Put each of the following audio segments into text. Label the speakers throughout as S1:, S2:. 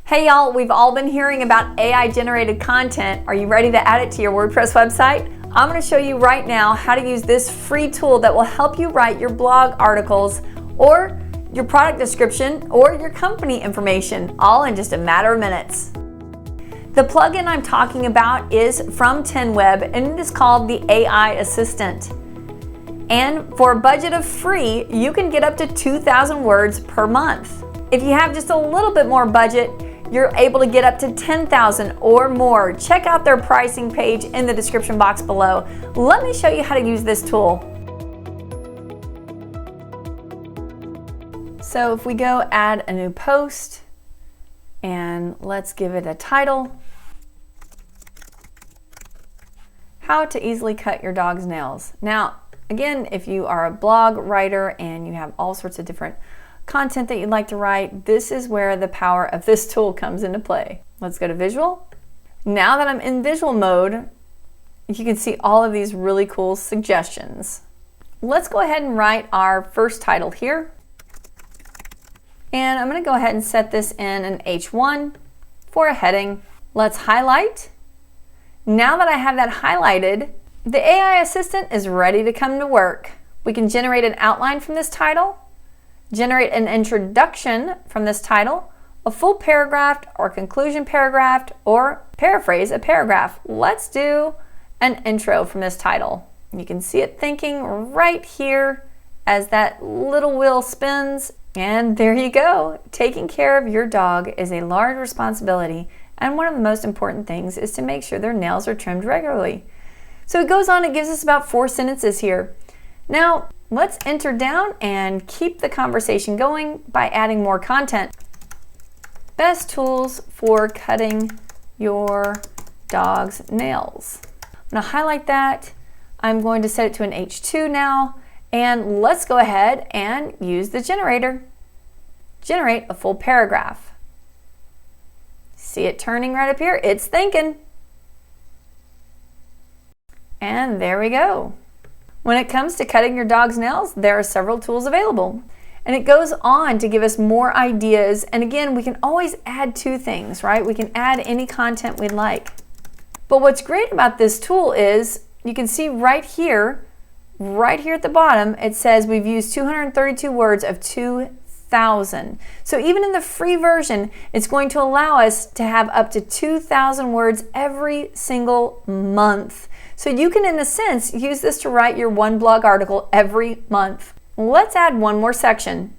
S1: Hey y'all, we've all been hearing about AI generated content. Are you ready to add it to your WordPress website? I'm going to show you right now how to use this free tool that will help you write your blog articles or your product description or your company information, all in just a matter of minutes. The plugin I'm talking about is from TenWeb and it is called the AI Assistant. And for a budget of free, you can get up to 2,000 words per month. If you have just a little bit more budget, you're able to get up to 10,000 or more. Check out their pricing page in the description box below. Let me show you how to use this tool. So if we go add a new post and let's give it a title. How to easily cut your dog's nails. Now, again, if you are a blog writer and you have all sorts of different content that you'd like to write, this is where the power of this tool comes into play. Let's go to visual. Now that I'm in visual mode, you can see all of these really cool suggestions. Let's go ahead and write our first title here. And I'm going to go ahead and set this in an H1 for a heading. Let's highlight. Now that I have that highlighted, the AI Assistant is ready to come to work. We can generate an outline from this title, generate an introduction from this title, a full paragraph or conclusion paragraph, or paraphrase a paragraph. Let's do an intro from this title. You can see it thinking right here as that little wheel spins. And there you go. Taking care of your dog is a large responsibility, and one of the most important things is to make sure their nails are trimmed regularly. So it goes on, it gives us about 4 sentences here. Now, let's enter down and keep the conversation going by adding more content. Best tools for cutting your dog's nails. I'm going to highlight that. I'm going to set it to an H2 now. And let's go ahead and use the generator. Generate a full paragraph. See it turning right up here? It's thinking. And there we go. When it comes to cutting your dog's nails, there are several tools available. And it goes on to give us more ideas. And again, we can always add to things, right? We can add any content we'd like. But what's great about this tool is you can see right here at the bottom, it says we've used 232 words of 2,000. So even in the free version, it's going to allow us to have up to 2,000 words every single month. So you can, in a sense, use this to write your one blog article every month. Let's add one more section.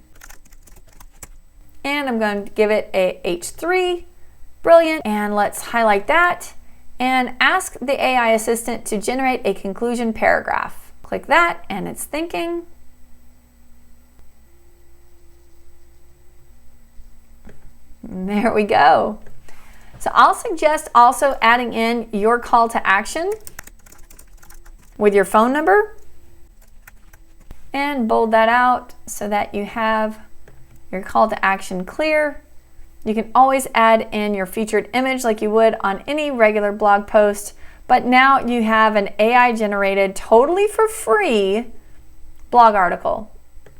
S1: And I'm going to give it a H3. Brilliant. And let's highlight that and ask the AI Assistant to generate a conclusion paragraph. Click that and it's thinking. There we go. So I'll suggest also adding in your call to action with your phone number and bold that out so that you have your call to action clear. You can always add in your featured image like you would on any regular blog post, but now you have an AI generated, totally for free blog article.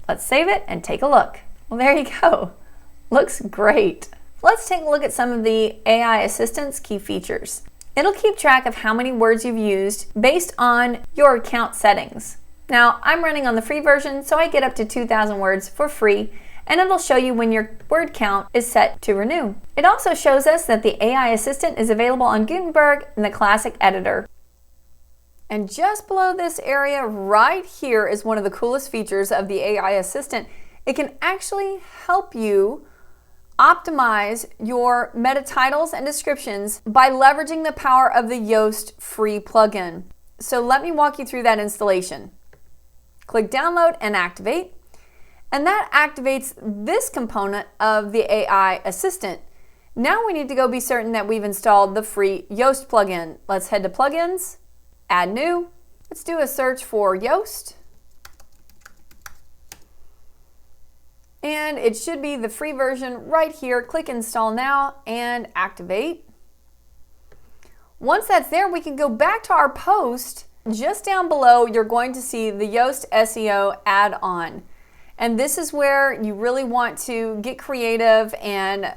S1: Let's save it and take a look. Well, there you go. Looks great. Let's take a look at some of the AI Assistant's key features. It'll keep track of how many words you've used based on your account settings. Now, I'm running on the free version, so I get up to 2,000 words for free, and it'll show you when your word count is set to renew. It also shows us that the AI Assistant is available on Gutenberg and the Classic Editor. And just below this area right here is one of the coolest features of the AI Assistant. It can actually help you optimize your meta titles and descriptions by leveraging the power of the Yoast free plugin. So let me walk you through that installation. Click download and activate. And that activates this component of the AI Assistant. Now we need to go be certain that we've installed the free Yoast plugin. Let's head to plugins, add new. Let's do a search for Yoast. And it should be the free version right here. Click install now and activate. Once that's there, we can go back to our post. Just down below, you're going to see the Yoast SEO add-on. And this is where you really want to get creative and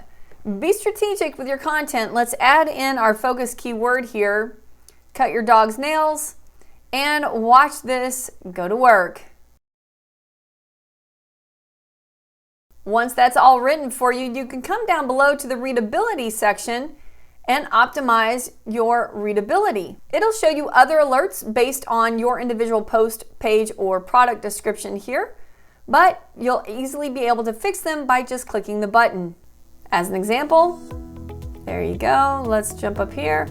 S1: Be strategic with your content. Let's add in our focus keyword here. Cut your dog's nails, and watch this go to work. Once that's all written for you, you can come down below to the readability section and optimize your readability. It'll show you other alerts based on your individual post, page, or product description here, but you'll easily be able to fix them by just clicking the button. As an example, there you go. Let's jump up here,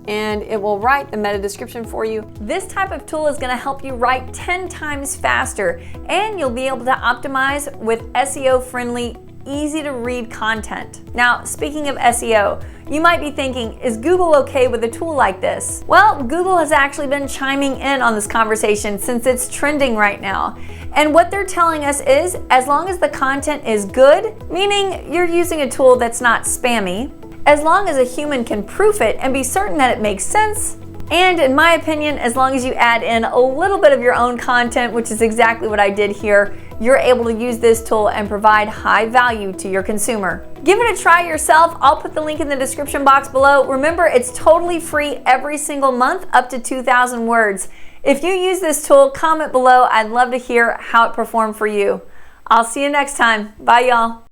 S1: and it will write the meta description for you. This type of tool is going to help you write 10 times faster, and you'll be able to optimize with SEO-friendly, easy-to-read content. Now, speaking of SEO, you might be thinking, is Google okay with a tool like this? Well, Google has actually been chiming in on this conversation since it's trending right now. And what they're telling us is, as long as the content is good, meaning you're using a tool that's not spammy, as long as a human can proof it and be certain that it makes sense, and in my opinion, as long as you add in a little bit of your own content, which is exactly what I did here, you're able to use this tool and provide high value to your consumer. Give it a try yourself. I'll put the link in the description box below. Remember, it's totally free every single month, up to 2,000 words. If you use this tool, comment below. I'd love to hear how it performed for you. I'll see you next time. Bye, y'all.